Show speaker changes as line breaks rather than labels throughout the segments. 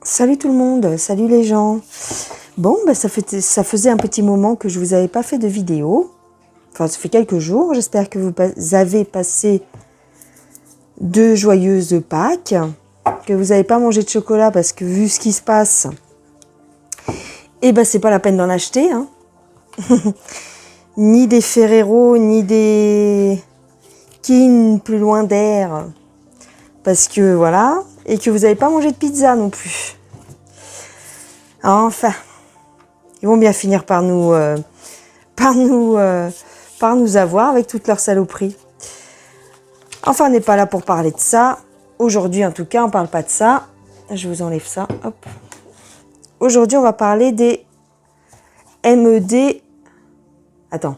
Salut tout le monde, salut les gens. Bon, ça faisait un petit moment que je vous avais pas fait de vidéo. Enfin, ça fait quelques jours. J'espère que vous avez passé de joyeuses Pâques, que vous n'avez pas mangé de chocolat parce que vu ce qui se passe, c'est pas la peine d'en acheter, hein. Ni des Ferrero, ni des Kin plus loin d'air, parce que voilà, et que vous n'avez pas mangé de pizza non plus. Enfin, ils vont bien finir par nous avoir avec toutes leurs saloperies. Enfin, on n'est pas là pour parler de ça. Aujourd'hui, en tout cas, on ne parle pas de ça. Je vous enlève ça. Hop. Aujourd'hui, on va parler des MED. Attends.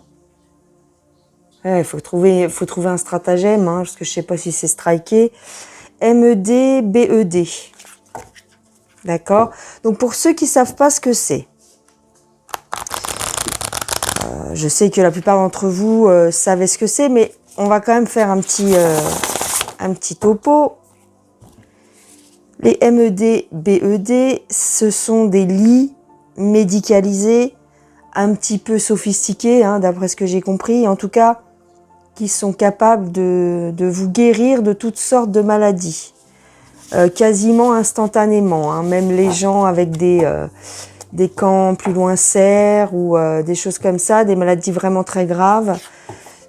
Il faut trouver un stratagème, hein, parce que je ne sais pas si c'est striké. MED, BED. D'accord? Donc, pour ceux qui ne savent pas ce que c'est, je sais que la plupart d'entre vous savez ce que c'est, mais on va quand même faire un petit topo. Les MED, BED, ce sont des lits médicalisés, un petit peu sophistiqués, hein, d'après ce que j'ai compris, en tout cas, qui sont capables de vous guérir de toutes sortes de maladies, quasiment instantanément, hein, même les gens avec des camps plus loin serre ou des choses comme ça, des maladies vraiment très graves.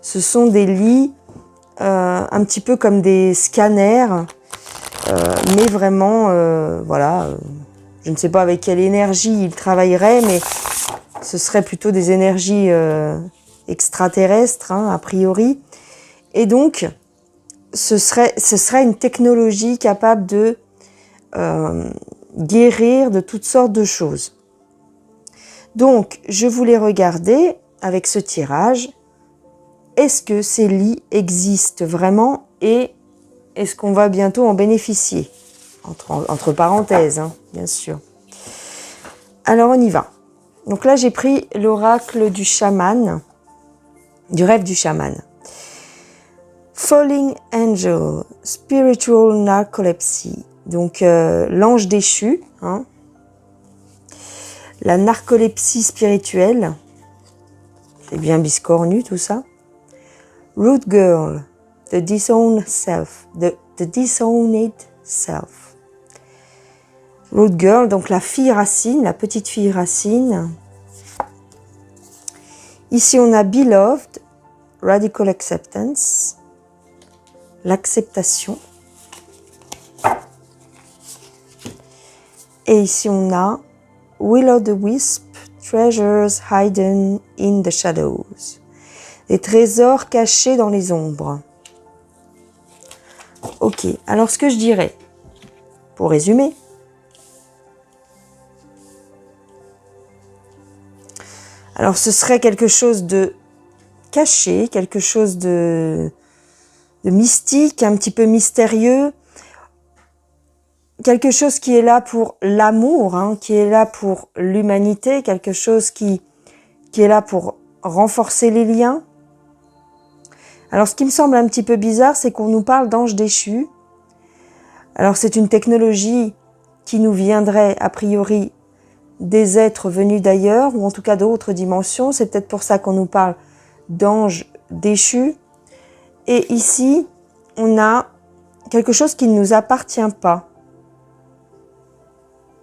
Ce sont des lits un petit peu comme des scanners, mais vraiment, voilà, je ne sais pas avec quelle énergie ils travailleraient, mais ce serait plutôt des énergies extraterrestres, hein, a priori. Et donc, ce serait une technologie capable de guérir de toutes sortes de choses. Donc, je voulais regarder avec ce tirage, est-ce que ces lits existent vraiment et est-ce qu'on va bientôt en bénéficier? Entre parenthèses, hein, bien sûr. Alors, on y va. Donc là, j'ai pris l'oracle du chaman, du rêve du chaman. Falling Angel, Spiritual Narcolepsy. Donc, l'ange déchu, hein. La narcolepsie spirituelle, c'est bien biscornu tout ça. Root Girl, the disowned self, the disowned self. Root Girl, donc la fille racine, la petite fille racine. Ici on a Beloved, Radical Acceptance, l'acceptation. Et ici on a Will-o'-the-Wisp, Treasures Hidden in the Shadows. Des trésors cachés dans les ombres. Ok, alors ce que je dirais, pour résumer, alors ce serait quelque chose de caché, quelque chose de mystique, un petit peu mystérieux, quelque chose qui est là pour l'amour, hein, qui est là pour l'humanité, quelque chose qui est là pour renforcer les liens. Alors, ce qui me semble un petit peu bizarre, c'est qu'on nous parle d'anges déchus. Alors, c'est une technologie qui nous viendrait, a priori, des êtres venus d'ailleurs, ou en tout cas d'autres dimensions. C'est peut-être pour ça qu'on nous parle d'anges déchus. Et ici, on a quelque chose qui ne nous appartient pas.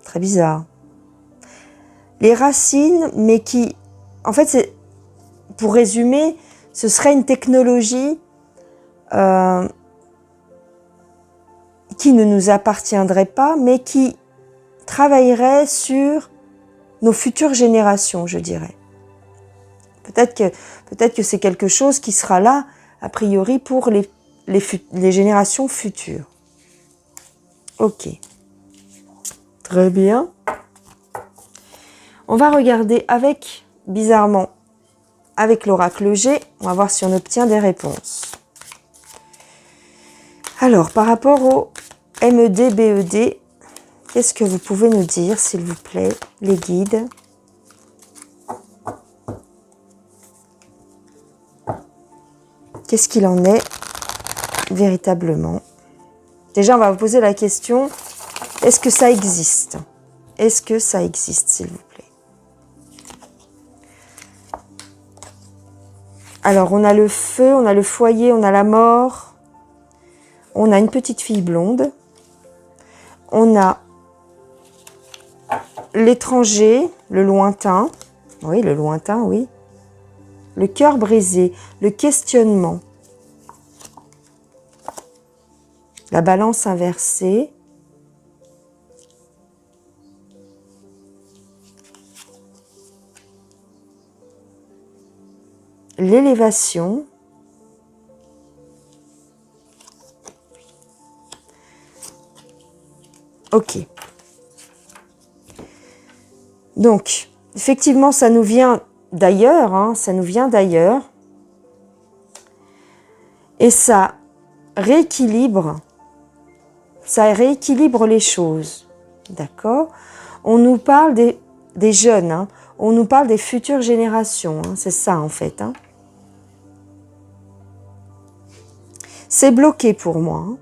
Très bizarre. Les racines, mais qui... En fait, c'est, pour résumer, ce serait une technologie qui ne nous appartiendrait pas, mais qui travaillerait sur nos futures générations, je dirais. Peut-être que c'est quelque chose qui sera là, a priori, pour les générations futures. Ok. Très bien. On va regarder bizarrement, avec l'oracle G, on va voir si on obtient des réponses. Alors, par rapport au MED, BED, qu'est-ce que vous pouvez nous dire, s'il vous plaît, les guides? Qu'est-ce qu'il en est véritablement? Déjà, on va vous poser la question, Est-ce que ça existe? Est-ce que ça existe, s'il vous plaît? Alors, on a le feu, on a le foyer, on a la mort. On a une petite fille blonde. On a l'étranger, le lointain. Oui, le lointain, oui. Le cœur brisé, le questionnement. La balance inversée. L'élévation. Ok. Donc, effectivement, ça nous vient d'ailleurs, hein, ça nous vient d'ailleurs. Et ça rééquilibre les choses. D'accord? On nous parle des jeunes, hein, on nous parle des futures générations, hein, c'est ça en fait. Hein. C'est bloqué pour moi. Hein.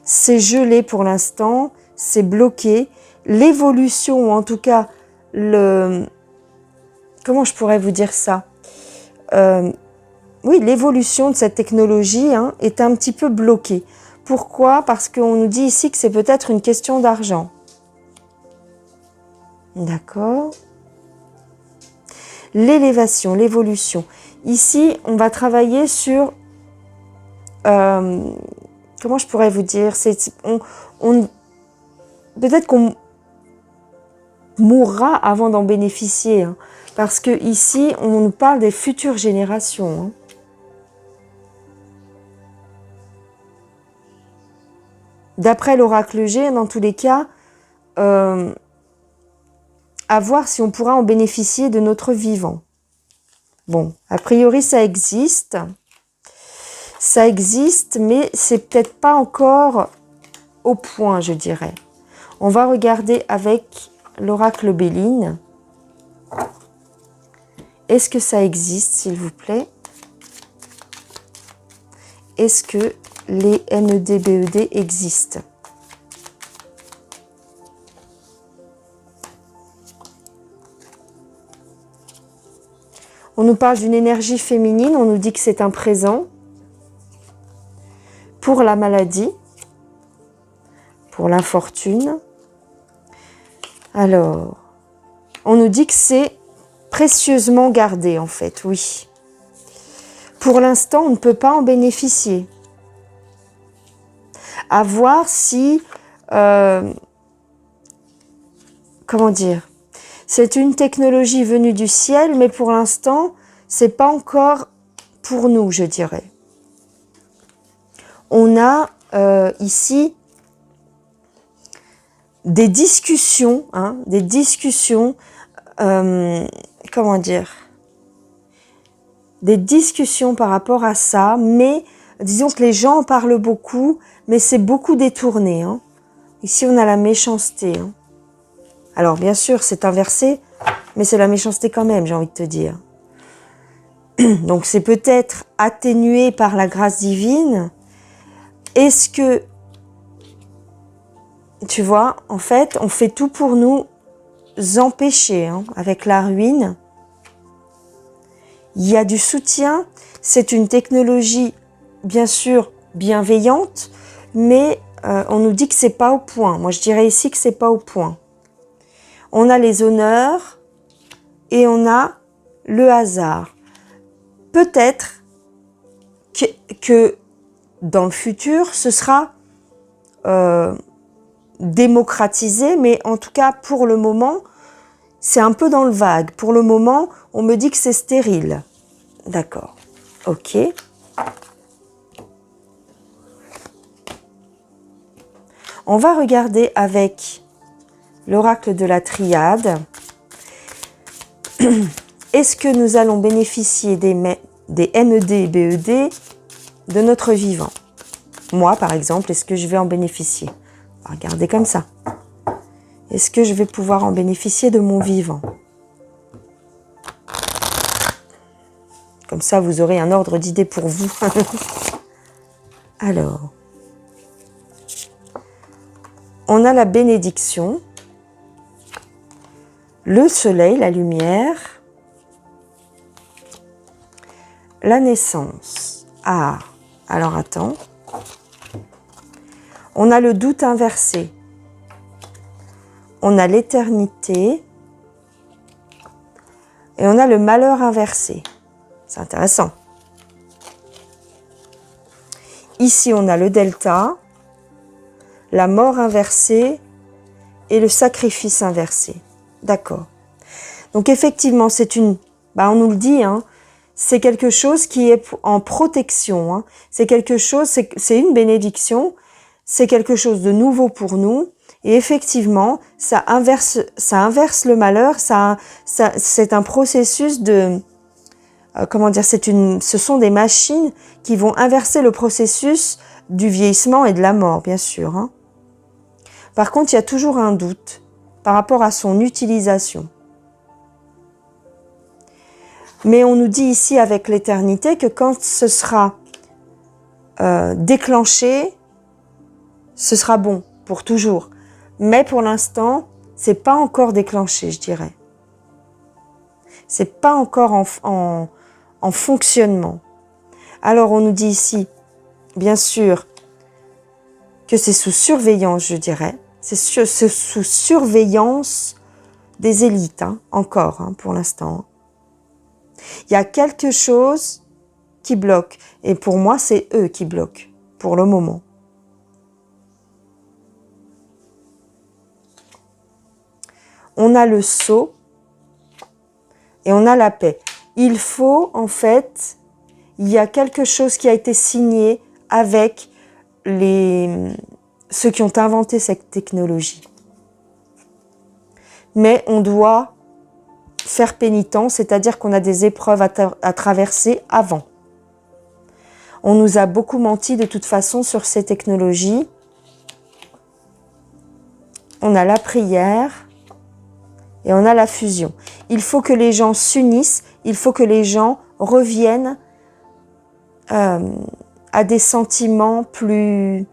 C'est gelé pour l'instant, c'est bloqué. L'évolution, ou en tout cas, comment je pourrais vous dire ça? Oui, l'évolution de cette technologie hein, est un petit peu bloquée. Pourquoi? Parce qu'on nous dit ici que c'est peut-être une question d'argent. D'accord? L'élévation, l'évolution. Ici, on va travailler sur... comment je pourrais vous dire? Peut-être qu'on mourra avant d'en bénéficier. Hein, parce que ici, on nous parle des futures générations. Hein. D'après l'oracle G, dans tous les cas, à voir si on pourra en bénéficier de notre vivant. Bon, a priori, ça existe. Ça existe, mais c'est peut-être pas encore au point, je dirais. On va regarder avec l'oracle Béline. Est-ce que ça existe, s'il vous plaît? Est-ce que les MED, BED existent? On nous parle d'une énergie féminine, on nous dit que c'est un présent pour la maladie, pour l'infortune. Alors, on nous dit que c'est précieusement gardé, en fait, oui. Pour l'instant, on ne peut pas en bénéficier. À voir si... comment dire? C'est une technologie venue du ciel, mais pour l'instant, c'est pas encore pour nous, je dirais. On a ici des discussions, hein, comment dire? Des discussions par rapport à ça, mais disons que les gens en parlent beaucoup, mais c'est beaucoup détourné. Hein. Ici, on a la méchanceté. Hein. Alors, bien sûr, c'est inversé, mais c'est la méchanceté quand même, j'ai envie de te dire. Donc, c'est peut-être atténué par la grâce divine. Est-ce que, tu vois, en fait, on fait tout pour nous empêcher, hein, avec la ruine. Il y a du soutien, c'est une technologie, bien sûr, bienveillante, mais on nous dit que c'est pas au point. Moi, je dirais ici que c'est pas au point. On a les honneurs et on a le hasard. Peut-être que dans le futur, ce sera démocratisé, mais en tout cas, pour le moment, c'est un peu dans le vague. Pour le moment, on me dit que c'est stérile. D'accord. Ok. On va regarder avec l'oracle de la triade. Est-ce que nous allons bénéficier des MED et BED de notre vivant? Moi, par exemple, est-ce que je vais en bénéficier? On va regarder comme ça. Est-ce que je vais pouvoir en bénéficier de mon vivant? Comme ça, vous aurez un ordre d'idée pour vous. Alors, On a la bénédiction, le soleil, la lumière, la naissance. Ah, alors attends. On a le doute inversé. On a l'éternité. Et on a le malheur inversé. C'est intéressant. Ici, on a le delta, la mort inversée et le sacrifice inversé. D'accord. Donc effectivement, c'est une... on nous le dit, hein, c'est quelque chose qui est en protection. Hein. C'est quelque chose, c'est une bénédiction, c'est quelque chose de nouveau pour nous. Et effectivement, ça inverse le malheur. C'est un processus de... ce sont des machines qui vont inverser le processus du vieillissement et de la mort, bien sûr. Hein. Par contre, il y a toujours un doute par rapport à son utilisation. Mais on nous dit ici avec l'éternité que quand ce sera déclenché, ce sera bon pour toujours. Mais pour l'instant, c'est pas encore déclenché, je dirais. C'est pas encore en fonctionnement. Alors on nous dit ici, bien sûr, que c'est sous surveillance, je dirais. C'est sous surveillance des élites, hein, encore, hein, pour l'instant. Il y a quelque chose qui bloque. Et pour moi, c'est eux qui bloquent, pour le moment. On a le sceau et on a la paix. Il faut, en fait, il y a quelque chose qui a été signé avec ceux qui ont inventé cette technologie. Mais on doit faire pénitence, c'est-à-dire qu'on a des épreuves à traverser avant. On nous a beaucoup menti de toute façon sur ces technologies. On a la prière et on a la fusion. Il faut que les gens s'unissent, il faut que les gens reviennent à des sentiments plus...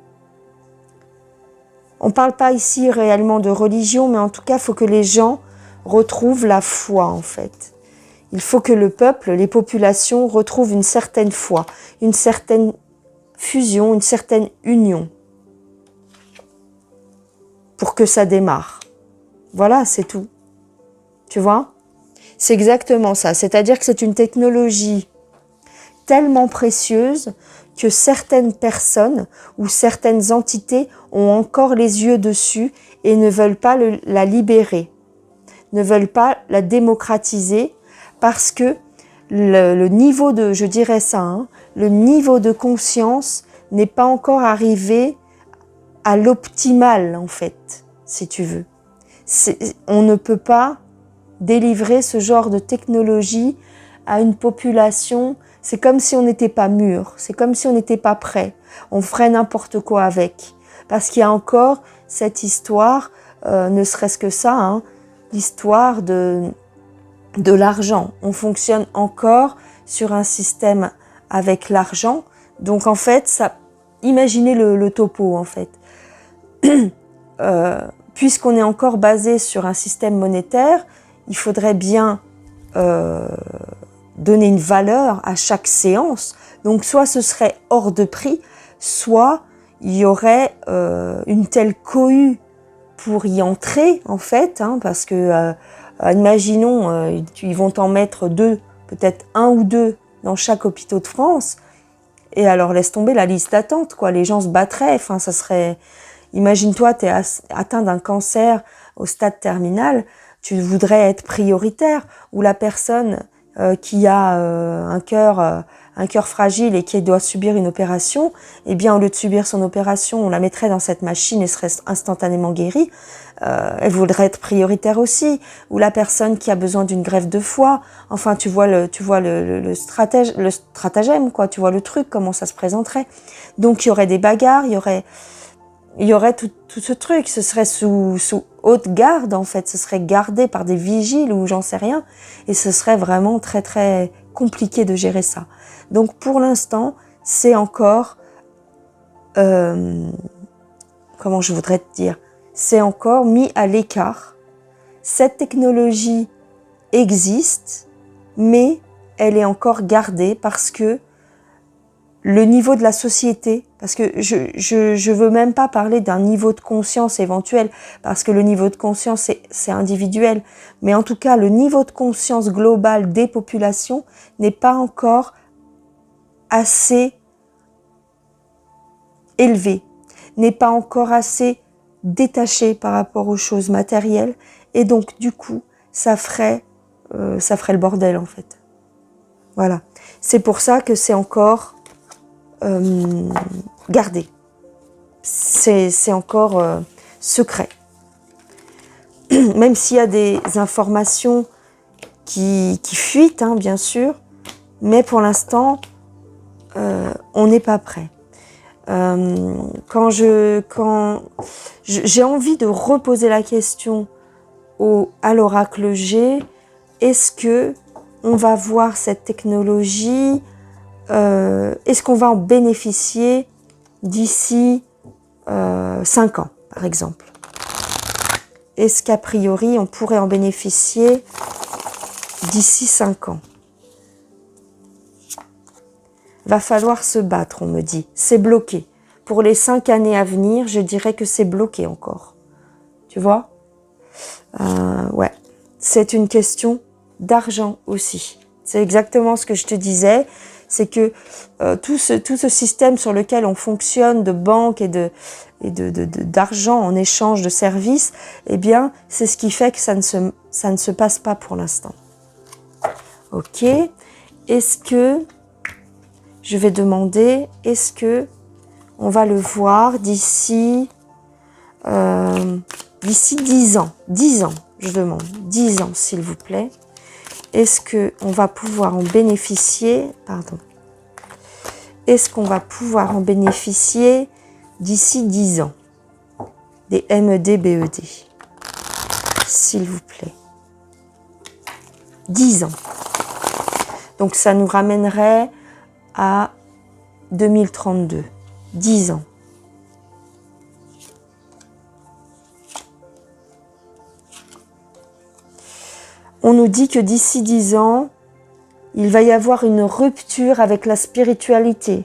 On ne parle pas ici réellement de religion, mais en tout cas, il faut que les gens retrouvent la foi, en fait. Il faut que le peuple, les populations, retrouvent une certaine foi, une certaine fusion, une certaine union, pour que ça démarre. Voilà, c'est tout. Tu vois ? C'est exactement ça. C'est-à-dire que c'est une technologie tellement précieuse que certaines personnes ou certaines entités ont encore les yeux dessus et ne veulent pas la libérer, ne veulent pas la démocratiser parce que le niveau de, je dirais ça, hein, le niveau de conscience n'est pas encore arrivé à l'optimal en fait, si tu veux. On ne peut pas délivrer ce genre de technologie à une population. C'est comme si on n'était pas mûr, c'est comme si on n'était pas prêt. On ferait n'importe quoi avec. Parce qu'il y a encore cette histoire, ne serait-ce que ça, hein, l'histoire de l'argent. On fonctionne encore sur un système avec l'argent. Donc en fait, imaginez le topo en fait. Puisqu'on est encore basé sur un système monétaire, il faudrait bien donner une valeur à chaque séance. Donc soit ce serait hors de prix, soit il y aurait une telle cohue pour y entrer en fait, hein, parce que imaginons, ils vont t'en mettre 2, peut-être 1 ou 2 dans chaque hôpital de France, et alors laisse tomber la liste d'attente, quoi. Les gens se battraient, enfin ça serait... Imagine-toi, tu es atteint d'un cancer au stade terminal, tu voudrais être prioritaire, ou la personne qui a un cœur fragile et qui doit subir une opération, eh bien au lieu de subir son opération, on la mettrait dans cette machine et serait instantanément guérie. Elle voudrait être prioritaire aussi. Ou la personne qui a besoin d'une greffe de foie. Enfin, tu vois le stratagème, quoi. Tu vois le truc, comment ça se présenterait. Donc il y aurait des bagarres, il y aurait tout ce truc. Ce serait sous haute garde en fait. Ce serait gardé par des vigiles ou j'en sais rien. Et ce serait vraiment très très compliqué de gérer ça. Donc pour l'instant, c'est encore, comment je voudrais te dire, c'est encore mis à l'écart. Cette technologie existe, mais elle est encore gardée parce que le niveau de la société, parce que je veux même pas parler d'un niveau de conscience éventuel, parce que le niveau de conscience c'est individuel, mais en tout cas le niveau de conscience global des populations n'est pas encore assez élevé, n'est pas encore assez détaché par rapport aux choses matérielles, et donc du coup ça ferait le bordel en fait. Voilà, c'est pour ça que c'est encore gardé, c'est encore secret, même s'il y a des informations qui fuitent, hein, bien sûr, mais pour l'instant on n'est pas prêt. Quand j'ai envie de reposer la question à l'oracle G, est-ce que on va voir cette technologie, est-ce qu'on va en bénéficier d'ici 5 ans, par exemple? Est-ce qu'a priori, on pourrait en bénéficier d'ici 5 ans? Va falloir se battre, on me dit. C'est bloqué. Pour les 5 années à venir, je dirais que c'est bloqué encore. Tu vois? Ouais. C'est une question d'argent aussi. C'est exactement ce que je te disais. C'est que tout ce système sur lequel on fonctionne de banque et d'argent en échange de services, eh bien, c'est ce qui fait que ça ne se passe pas pour l'instant. Ok. Est-ce que je vais demander, est-ce que on va le voir d'ici 10 ans? 10 ans, je demande. 10 ans, s'il vous plaît. Est-ce qu'on va pouvoir en bénéficier, est-ce qu'on va pouvoir en bénéficier d'ici 10 ans? Des MED, BED. S'il vous plaît. 10 ans. Donc ça nous ramènerait à 2032. 10 ans. On nous dit que d'ici 10 ans, il va y avoir une rupture avec la spiritualité.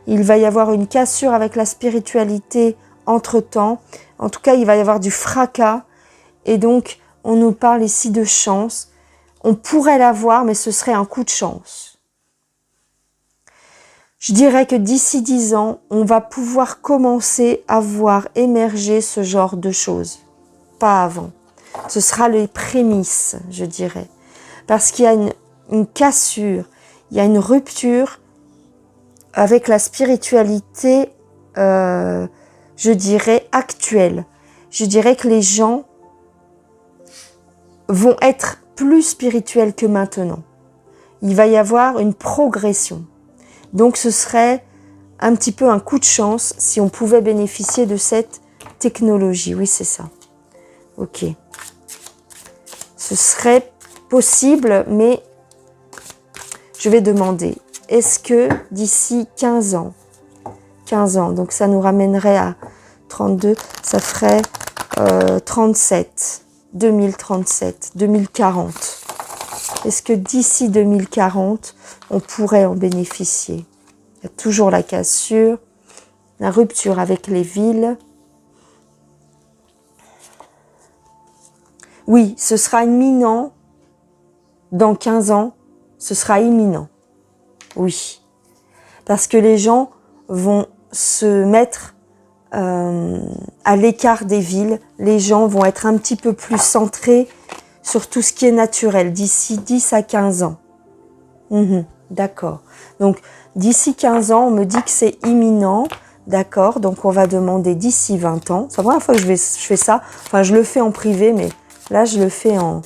Il va y avoir une cassure avec la spiritualité entre-temps. En tout cas, il va y avoir du fracas. Et donc, on nous parle ici de chance. On pourrait l'avoir, mais ce serait un coup de chance. Je dirais que d'ici 10 ans, on va pouvoir commencer à voir émerger ce genre de choses. Pas avant. Ce sera les prémices, je dirais. Parce qu'il y a une cassure, il y a une rupture avec la spiritualité, je dirais, actuelle. Je dirais que les gens vont être plus spirituels que maintenant. Il va y avoir une progression. Donc ce serait un petit peu un coup de chance si on pouvait bénéficier de cette technologie. Oui, c'est ça. Ok. Ce serait possible, mais je vais demander, est-ce que d'ici 15 ans, donc ça nous ramènerait à 32, ça ferait 37, 2037, 2040. Est-ce que d'ici 2040, on pourrait en bénéficier? Il y a toujours la cassure, la rupture avec les villes. Oui, ce sera imminent. Dans 15 ans, ce sera imminent. Oui. Parce que les gens vont se mettre à l'écart des villes. Les gens vont être un petit peu plus centrés sur tout ce qui est naturel d'ici 10 à 15 ans. D'accord. Donc, d'ici 15 ans, on me dit que c'est imminent. D'accord. Donc, on va demander d'ici 20 ans. C'est la première fois que je fais ça. Enfin, je le fais en privé, mais là, je le fais en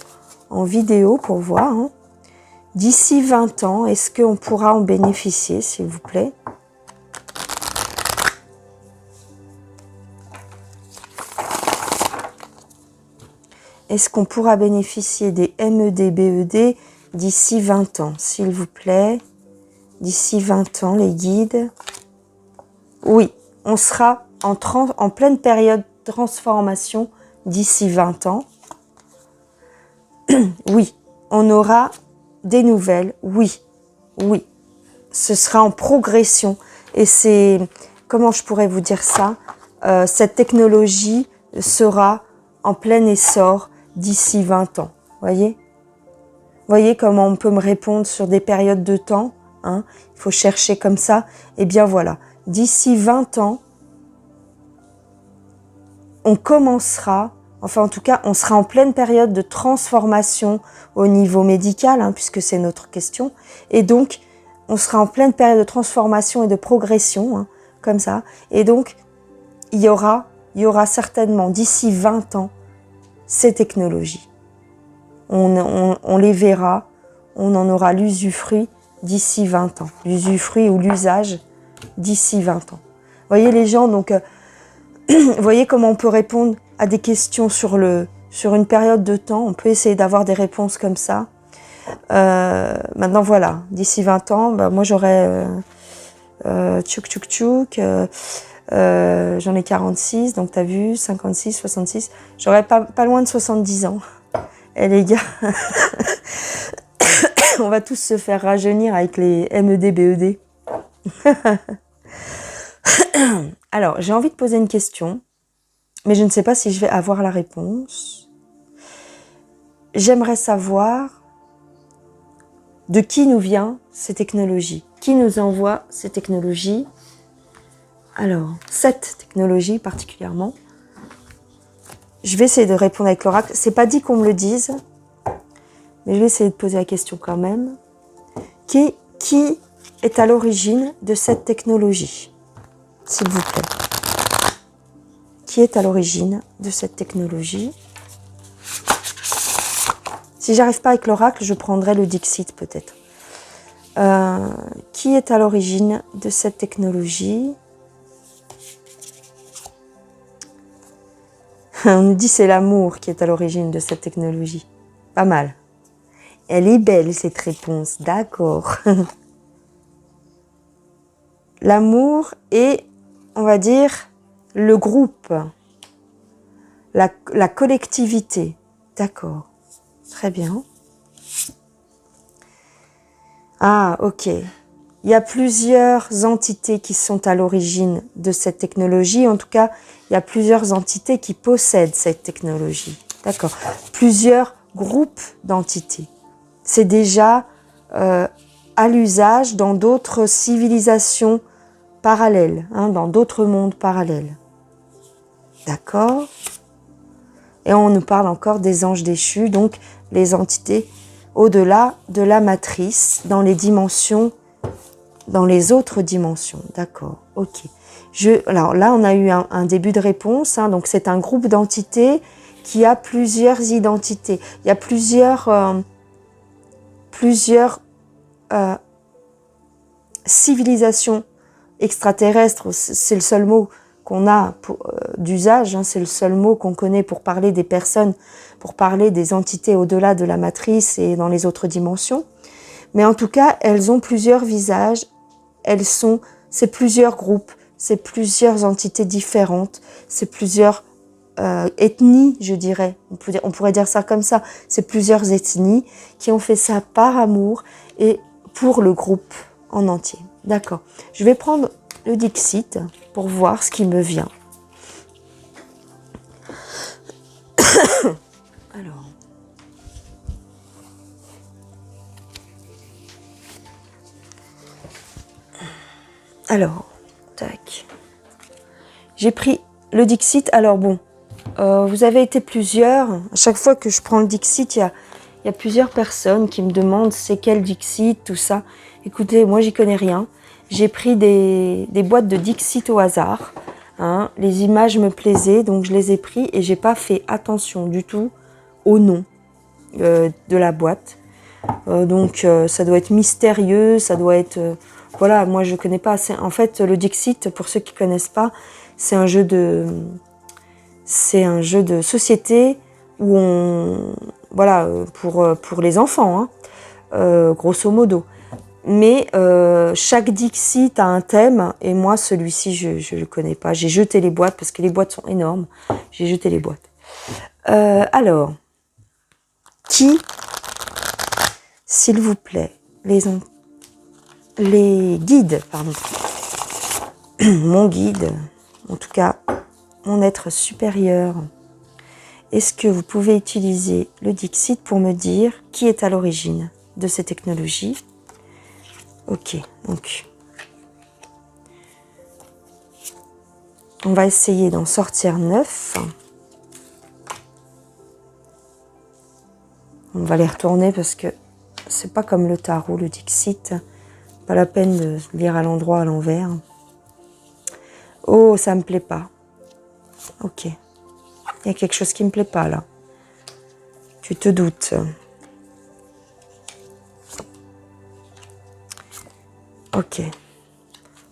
vidéo pour voir. Hein. D'ici 20 ans, est-ce qu'on pourra en bénéficier, s'il vous plaît? Est-ce qu'on pourra bénéficier des MED, BED d'ici 20 ans, s'il vous plaît? D'ici 20 ans, les guides. Oui, on sera en pleine période transformation d'ici 20 ans. Oui, on aura des nouvelles, oui, oui. Ce sera en progression. Et c'est, comment je pourrais vous dire ça, cette technologie sera en plein essor d'ici 20 ans. Voyez comment on peut me répondre sur des périodes de temps, hein? Il faut chercher comme ça. Eh bien voilà, d'ici 20 ans, on commencera, enfin en tout cas, on sera en pleine période de transformation au niveau médical, hein, puisque c'est notre question. Et donc, on sera en pleine période de transformation et de progression, hein, comme ça. Et donc, il y aura certainement d'ici 20 ans ces technologies. On les verra, on en aura l'usufruit d'ici 20 ans. L'usufruit ou l'usage d'ici 20 ans. Vous voyez les gens, donc, vous voyez comment on peut répondre à des questions sur une période de temps. On peut essayer d'avoir des réponses comme ça. Maintenant, voilà, d'ici 20 ans, bah, moi j'aurai j'en ai 46, donc t'as vu, 56, 66, j'aurai pas loin de 70 ans. Et les gars, on va tous se faire rajeunir avec les MED, BED. Alors, j'ai envie de poser une question, mais je ne sais pas si je vais avoir la réponse. J'aimerais savoir de qui nous viennent ces technologies. Qui nous envoie ces technologies? Alors, cette technologie particulièrement. Je vais essayer de répondre avec l'oracle. C'est pas dit qu'on me le dise, mais je vais essayer de poser la question quand même. Qui est à l'origine de cette technologie? S'il vous plaît. Qui est à l'origine de cette technologie? Si j'arrive pas avec l'oracle, je prendrai le Dixit peut-être. Qui est à l'origine de cette technologie? On nous dit c'est l'amour qui est à l'origine de cette technologie. Pas mal. Elle est belle cette réponse, d'accord. L'amour et, on va dire, le groupe, la collectivité. D'accord, très bien. Ah, ok. Il y a plusieurs entités qui sont à l'origine de cette technologie. En tout cas, il y a plusieurs entités qui possèdent cette technologie. D'accord. Plusieurs groupes d'entités. C'est déjà à l'usage dans d'autres civilisations parallèles, hein, dans d'autres mondes parallèles. D'accord. Et on nous parle encore des anges déchus, donc les entités au-delà de la matrice, dans les dimensions, dans les autres dimensions. D'accord, ok. Alors là, on a eu un début de réponse, hein, donc c'est un groupe d'entités qui a plusieurs identités. Il y a plusieurs civilisations extraterrestres, c'est le seul mot qu'on a d'usage, hein, c'est le seul mot qu'on connaît pour parler des personnes, pour parler des entités au-delà de la matrice et dans les autres dimensions. Mais en tout cas, elles ont plusieurs visages, c'est plusieurs groupes, c'est plusieurs entités différentes, c'est plusieurs ethnies, je dirais, on pourrait dire ça comme ça, c'est plusieurs ethnies qui ont fait ça par amour et pour le groupe en entier. D'accord. Je vais prendre le Dixit pour voir ce qui me vient. Alors, tac. J'ai pris le Dixit. Alors bon, vous avez été plusieurs. À chaque fois que je prends le Dixit, il y a plusieurs personnes qui me demandent c'est quel Dixit, tout ça. Écoutez, moi j'y connais rien. J'ai pris des boîtes de Dixit au hasard. Hein. Les images me plaisaient, donc je les ai pris et j'ai pas fait attention du tout au nom de la boîte. Donc ça doit être mystérieux, ça doit être... voilà, moi je connais pas. En fait, le Dixit, pour ceux qui connaissent pas, c'est un jeu de société où on... Voilà, pour les enfants, hein, grosso modo. Mais chaque Dixit a un thème, et moi, celui-ci, je ne le connais pas. J'ai jeté les boîtes, parce que les boîtes sont énormes. J'ai jeté les boîtes. Alors, qui, s'il vous plaît, les guides, pardon, mon guide, en tout cas, mon être supérieur, est-ce que vous pouvez utiliser le Dixit pour me dire qui est à l'origine de ces technologies? Ok, donc on va essayer d'en sortir 9. On va les retourner parce que c'est pas comme le tarot, le Dixit. Pas la peine de lire à l'endroit, à l'envers. Oh, ça me plaît pas. Ok. Il y a quelque chose qui me plaît pas là. Tu te doutes. Ok.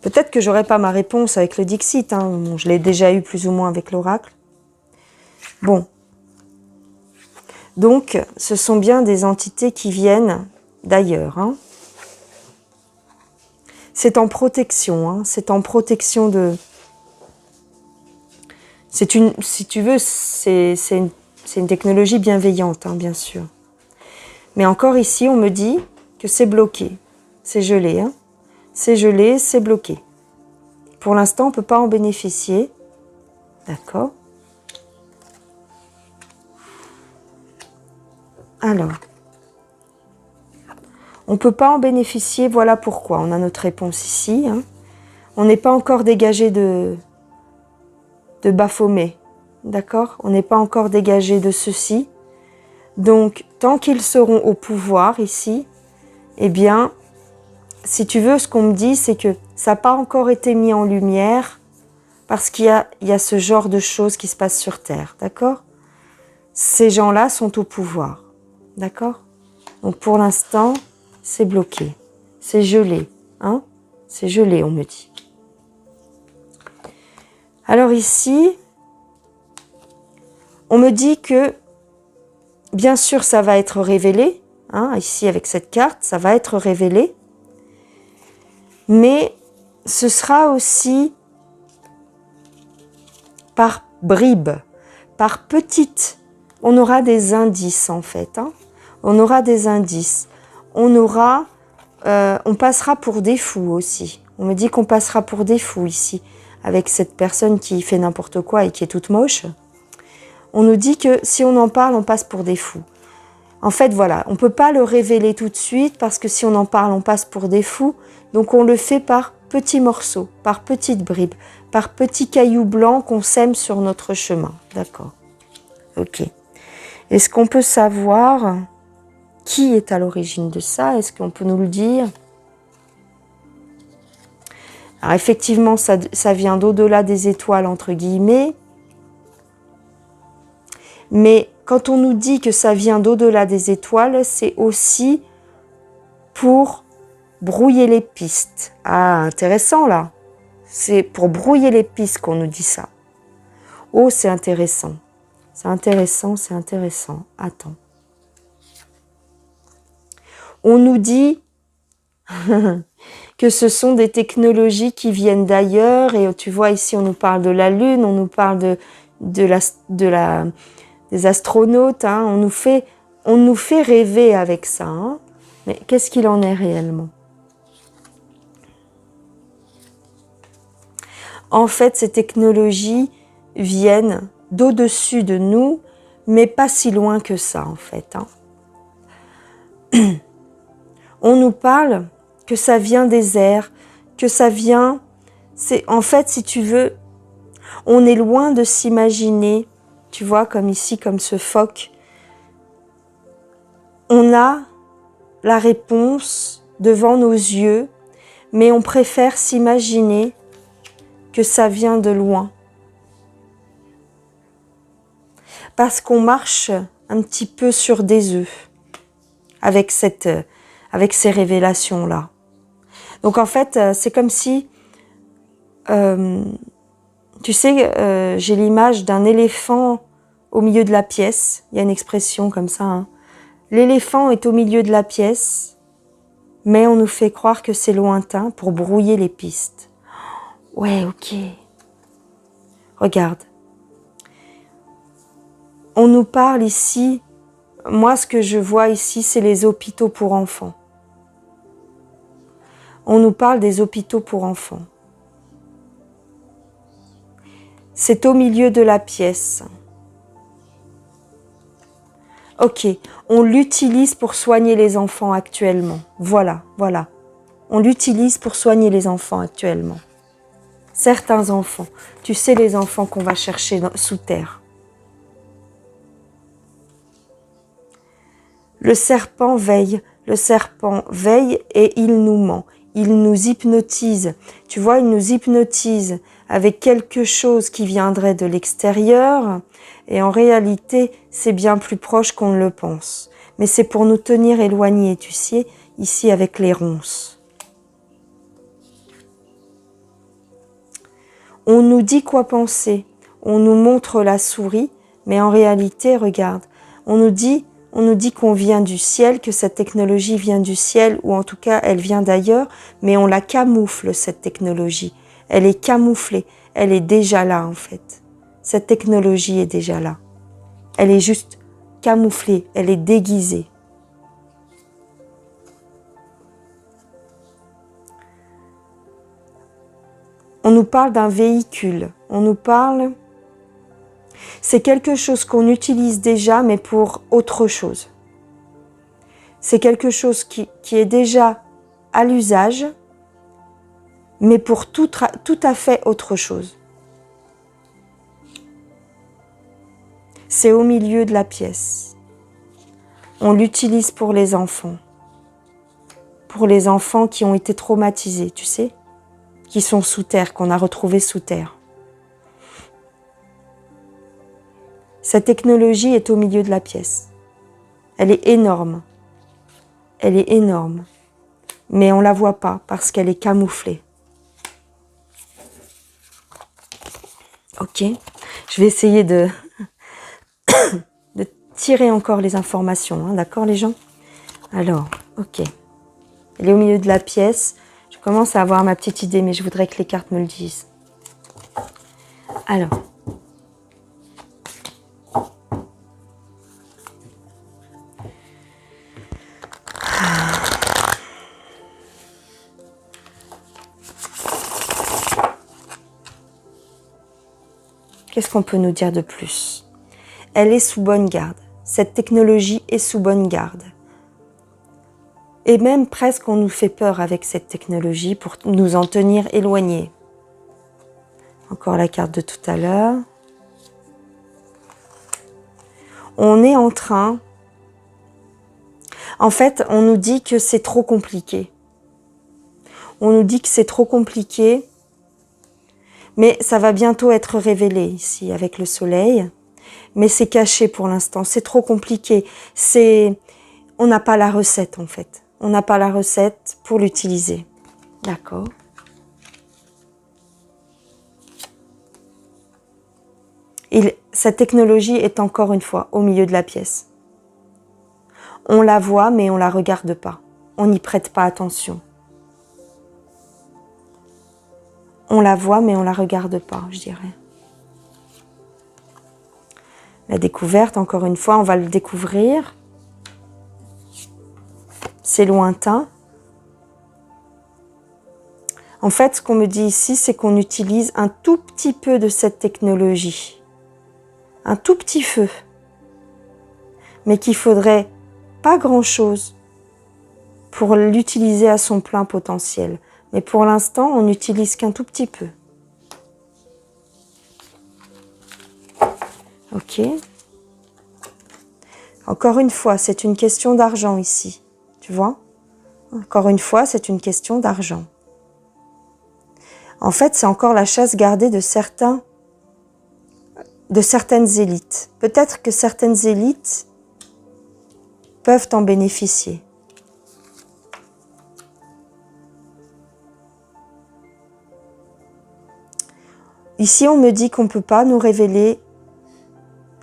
Peut-être que j'aurai pas ma réponse avec le Dixit. Hein. Bon, je l'ai déjà eu plus ou moins avec l'oracle. Bon. Donc, ce sont bien des entités qui viennent d'ailleurs. Hein. C'est en protection. Hein. C'est en protection de... C'est une, si tu veux, c'est une technologie bienveillante, hein, bien sûr. Mais encore ici, on me dit que c'est bloqué. C'est gelé. Hein. C'est gelé, c'est bloqué. Pour l'instant, on ne peut pas en bénéficier. D'accord. Alors, on ne peut pas en bénéficier, voilà pourquoi. On a notre réponse ici. Hein. On n'est pas encore dégagé de Baphomet. D'accord. On n'est pas encore dégagé de ceci. Donc, tant qu'ils seront au pouvoir ici, eh bien, si tu veux, ce qu'on me dit, c'est que ça n'a pas encore été mis en lumière parce qu'il y a ce genre de choses qui se passent sur Terre, d'accord? Ces gens-là sont au pouvoir, d'accord? Donc pour l'instant, c'est bloqué, c'est gelé, hein? C'est gelé, on me dit. Alors ici, on me dit que, bien sûr, ça va être révélé, hein? Ici avec cette carte, ça va être révélé. Mais ce sera aussi par bribes, par petites. On aura des indices en fait. Hein. On aura des indices. On passera pour des fous aussi. On me dit qu'on passera pour des fous ici, avec cette personne qui fait n'importe quoi et qui est toute moche. On nous dit que si on en parle, on passe pour des fous. En fait, voilà, on ne peut pas le révéler tout de suite parce que si on en parle, on passe pour des fous. Donc, on le fait par petits morceaux, par petites bribes, par petits cailloux blancs qu'on sème sur notre chemin. D'accord. Ok. Est-ce qu'on peut savoir qui est à l'origine de ça? Est-ce qu'on peut nous le dire? Alors, effectivement, ça vient d'au-delà des étoiles, entre guillemets. Mais quand on nous dit que ça vient d'au-delà des étoiles, c'est aussi pour brouiller les pistes. Ah, intéressant là. C'est pour brouiller les pistes qu'on nous dit ça. Oh, c'est intéressant. C'est intéressant, c'est intéressant. Attends. On nous dit que ce sont des technologies qui viennent d'ailleurs. Et tu vois, ici, on nous parle de la Lune, on nous parle des astronautes. Hein. On nous fait rêver avec ça. Hein. Mais qu'est-ce qu'il en est réellement? En fait, ces technologies viennent d'au-dessus de nous, mais pas si loin que ça, en fait. Hein. On nous parle que ça vient des airs, que ça vient... En fait, si tu veux, on est loin de s'imaginer, tu vois, comme ici, comme ce phoque. On a la réponse devant nos yeux, mais on préfère s'imaginer que ça vient de loin. Parce qu'on marche un petit peu sur des œufs avec ces révélations-là. Donc en fait, c'est comme si, tu sais, j'ai l'image d'un éléphant au milieu de la pièce. Il y a une expression comme ça. Hein. L'éléphant est au milieu de la pièce mais on nous fait croire que c'est lointain pour brouiller les pistes. Ouais, ok. Regarde. On nous parle ici, moi ce que je vois ici, c'est les hôpitaux pour enfants. On nous parle des hôpitaux pour enfants. C'est au milieu de la pièce. Ok, on l'utilise pour soigner les enfants actuellement. Voilà. On l'utilise pour soigner les enfants actuellement. Certains enfants. Tu sais, les enfants qu'on va chercher sous terre. Le serpent veille et il nous ment. Il nous hypnotise. Tu vois, il nous hypnotise avec quelque chose qui viendrait de l'extérieur. Et en réalité, c'est bien plus proche qu'on ne le pense. Mais c'est pour nous tenir éloignés, tu sais, ici avec les ronces. On nous dit quoi penser. On nous montre la souris. Mais en réalité, regarde, on nous dit qu'on vient du ciel, que cette technologie vient du ciel, ou en tout cas, elle vient d'ailleurs, mais on la camoufle, cette technologie. Elle est camouflée. Elle est déjà là, en fait. Cette technologie est déjà là. Elle est juste camouflée, elle est déguisée. On nous parle d'un véhicule. On nous parle... C'est quelque chose qu'on utilise déjà, mais pour autre chose. C'est quelque chose qui est déjà à l'usage, mais pour tout à fait autre chose. C'est au milieu de la pièce. On l'utilise pour les enfants. Pour les enfants qui ont été traumatisés, tu sais, qui sont sous terre, qu'on a retrouvés sous terre. Cette technologie est au milieu de la pièce. Elle est énorme. Elle est énorme. Mais on ne la voit pas parce qu'elle est camouflée. Ok. Je vais essayer de tirer encore les informations. Hein, d'accord les gens? Alors, ok. Elle est au milieu de la pièce. Je commence à avoir ma petite idée, mais je voudrais que les cartes me le disent. Alors. Qu'est-ce qu'on peut nous dire de plus? Elle est sous bonne garde. Cette technologie est sous bonne garde. Et même presque on nous fait peur avec cette technologie pour nous en tenir éloignés. Encore la carte de tout à l'heure. On est en train... En fait, on nous dit que c'est trop compliqué. On nous dit que c'est trop compliqué. Mais ça va bientôt être révélé ici avec le soleil. Mais c'est caché pour l'instant. C'est trop compliqué. On n'a pas la recette en fait. On n'a pas la recette pour l'utiliser. D'accord. Cette technologie est encore une fois au milieu de la pièce. On la voit mais on ne la regarde pas. On n'y prête pas attention. On la voit, mais on ne la regarde pas, je dirais. La découverte, encore une fois, on va le découvrir. C'est lointain. En fait, ce qu'on me dit ici, c'est qu'on utilise un tout petit peu de cette technologie. Un tout petit feu. Mais qu'il faudrait pas grand-chose pour l'utiliser à son plein potentiel. Mais pour l'instant, on n'utilise qu'un tout petit peu. Ok. Encore une fois, c'est une question d'argent ici. Tu vois? Encore une fois, c'est une question d'argent. En fait, c'est encore la chasse gardée de certaines élites. Peut-être que certaines élites peuvent en bénéficier. Ici, on me dit qu'on ne peut pas nous révéler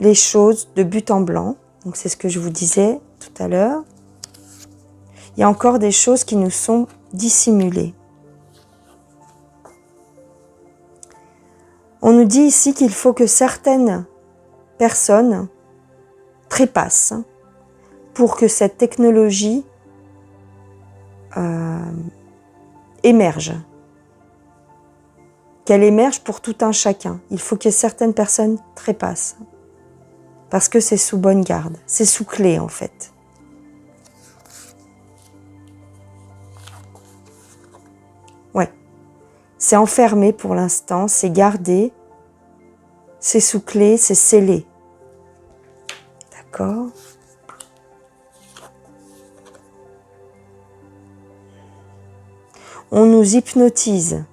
les choses de but en blanc. Donc, c'est ce que je vous disais tout à l'heure. Il y a encore des choses qui nous sont dissimulées. On nous dit ici qu'il faut que certaines personnes trépassent pour que cette technologie émerge. Qu'elle émerge pour tout un chacun. Il faut que certaines personnes trépassent. Parce que c'est sous bonne garde. C'est sous clé en fait. Ouais. C'est enfermé pour l'instant, c'est gardé. C'est sous clé, c'est scellé. D'accord ? On nous hypnotise.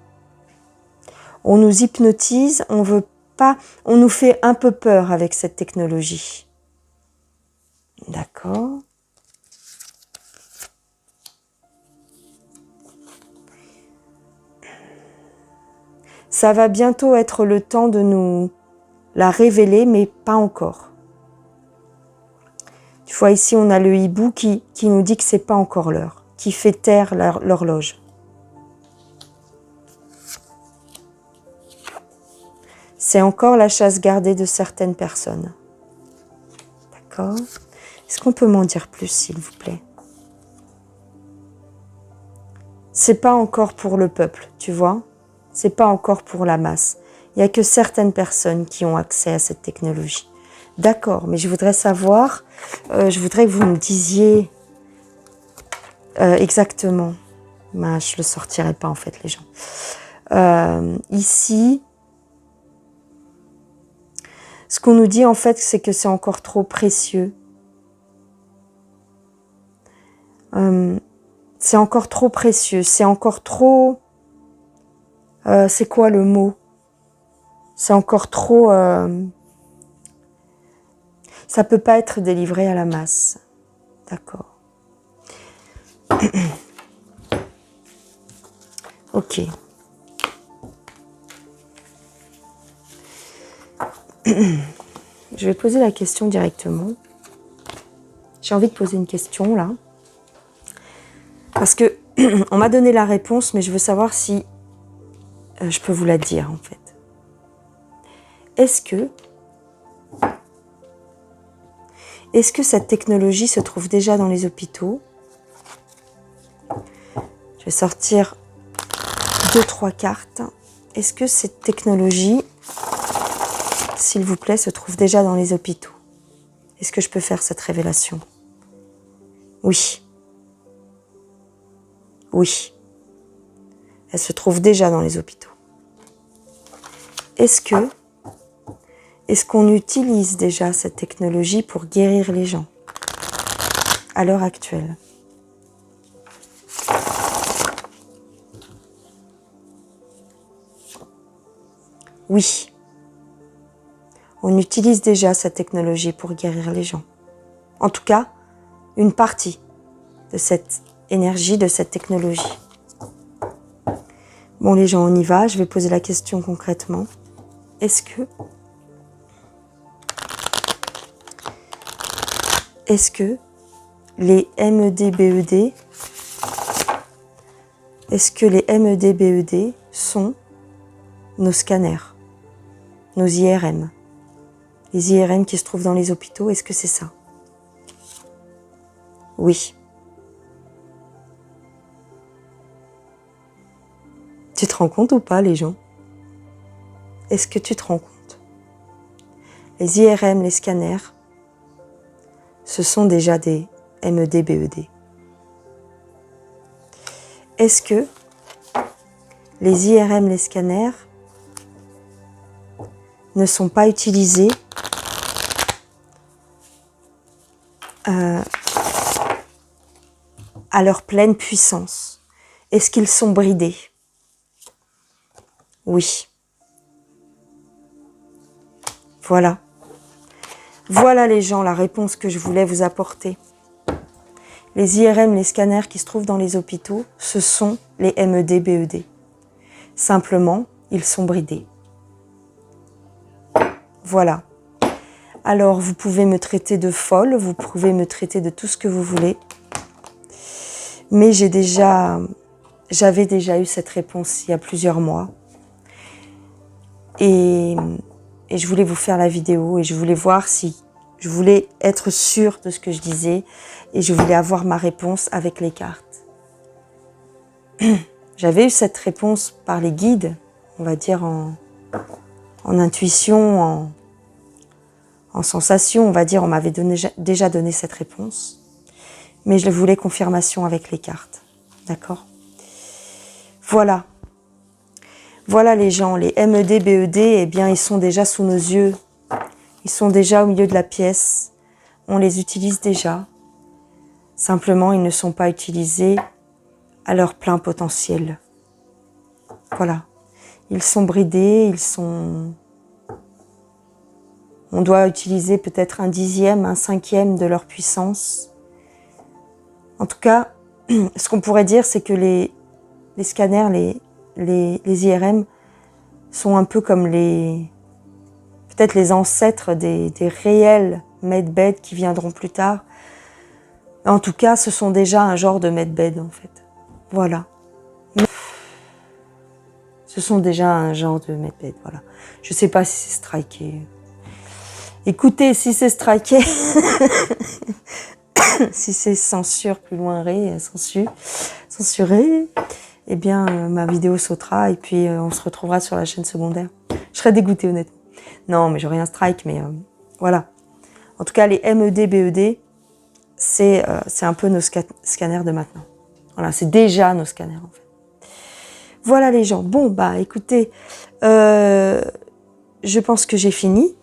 On nous hypnotise, on veut pas, on nous fait un peu peur avec cette technologie. D'accord. Ça va bientôt être le temps de nous la révéler, mais pas encore. Tu vois, ici, on a le hibou qui nous dit que c'est pas encore l'heure, qui fait taire l'horloge. C'est encore la chasse gardée de certaines personnes. D'accord ? Est-ce qu'on peut m'en dire plus, s'il vous plaît ? C'est pas encore pour le peuple, tu vois ? C'est pas encore pour la masse. Il n'y a que certaines personnes qui ont accès à cette technologie. D'accord, mais je voudrais savoir, je voudrais que vous me disiez exactement. Ben, je ne le sortirai pas en fait, les gens. Ici, ce qu'on nous dit en fait, c'est que c'est encore trop précieux. C'est encore trop précieux, c'est encore trop... c'est quoi le mot ? C'est encore trop... ça peut pas être délivré à la masse. D'accord. Ok. Je vais poser la question directement. J'ai envie de poser une question là. Parce que on m'a donné la réponse, mais je veux savoir si je peux vous la dire en fait. Est-ce que cette technologie se trouve déjà dans les hôpitaux? Je vais sortir 2-3 cartes. Est-ce que cette technologie, s'il vous plaît, se trouve déjà dans les hôpitaux? Est-ce que je peux faire cette révélation? Oui. Oui. Elle se trouve déjà dans les hôpitaux. Est-ce qu'on utilise déjà cette technologie pour guérir les gens à l'heure actuelle? Oui. On utilise déjà cette technologie pour guérir les gens. En tout cas, une partie de cette énergie, de cette technologie. Bon, les gens, on y va. Je vais poser la question concrètement. Est-ce que les MED-BED, sont nos scanners, nos IRM, les IRM qui se trouvent dans les hôpitaux, est-ce que c'est ça? Oui. Tu te rends compte ou pas, les gens? Est-ce que tu te rends compte? Les IRM, les scanners, ce sont déjà des MED-BED. Est-ce que les IRM, les scanners, ne sont pas utilisés à leur pleine puissance? Est-ce qu'ils sont bridés? Oui. Voilà. Voilà les gens, la réponse que je voulais vous apporter. Les IRM, les scanners qui se trouvent dans les hôpitaux, ce sont les MED-BED. Simplement, ils sont bridés. Voilà. Alors, vous pouvez me traiter de folle, vous pouvez me traiter de tout ce que vous voulez. Mais j'avais déjà eu cette réponse il y a plusieurs mois. Et je voulais vous faire la vidéo et je voulais voir si je voulais être sûre de ce que je disais et je voulais avoir ma réponse avec les cartes. J'avais eu cette réponse par les guides, on va dire en intuition, en sensation, on va dire, on m'avait déjà donné cette réponse. Mais je voulais confirmation avec les cartes, d'accord? Voilà. Voilà les gens, les MED, BED, eh bien ils sont déjà sous nos yeux. Ils sont déjà au milieu de la pièce. On les utilise déjà. Simplement, ils ne sont pas utilisés à leur plein potentiel. Voilà. Ils sont bridés, ils sont... On doit utiliser peut-être 1/10, 1/5 de leur puissance. En tout cas, ce qu'on pourrait dire, c'est que les scanners, les IRM sont un peu comme peut-être les ancêtres des réels medbed qui viendront plus tard. En tout cas, ce sont déjà un genre de medbed en fait. Voilà. Ce sont déjà un genre de medbed, voilà. Je sais pas si c'est striké. Écoutez, si c'est striké, si c'est censure plus loin, censuré, eh bien ma vidéo sautera et puis on se retrouvera sur la chaîne secondaire. Je serais dégoûtée honnêtement. Non, mais j'aurais un strike, mais voilà. En tout cas, les MED, BED, c'est un peu nos scanners de maintenant. Voilà, c'est déjà nos scanners en fait. Voilà les gens. Bon, bah écoutez, je pense que j'ai fini.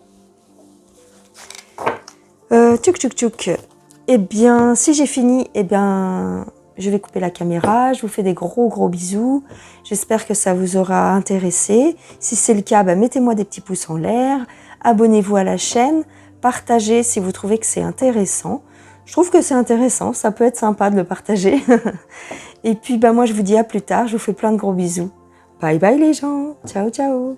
Tchouk. Eh bien, si j'ai fini, eh bien, je vais couper la caméra. Je vous fais des gros bisous. J'espère que ça vous aura intéressé. Si c'est le cas, bah, mettez-moi des petits pouces en l'air. Abonnez-vous à la chaîne. Partagez si vous trouvez que c'est intéressant. Je trouve que c'est intéressant. Ça peut être sympa de le partager. Et puis, bah, moi, je vous dis à plus tard. Je vous fais plein de gros bisous. Bye bye les gens. Ciao.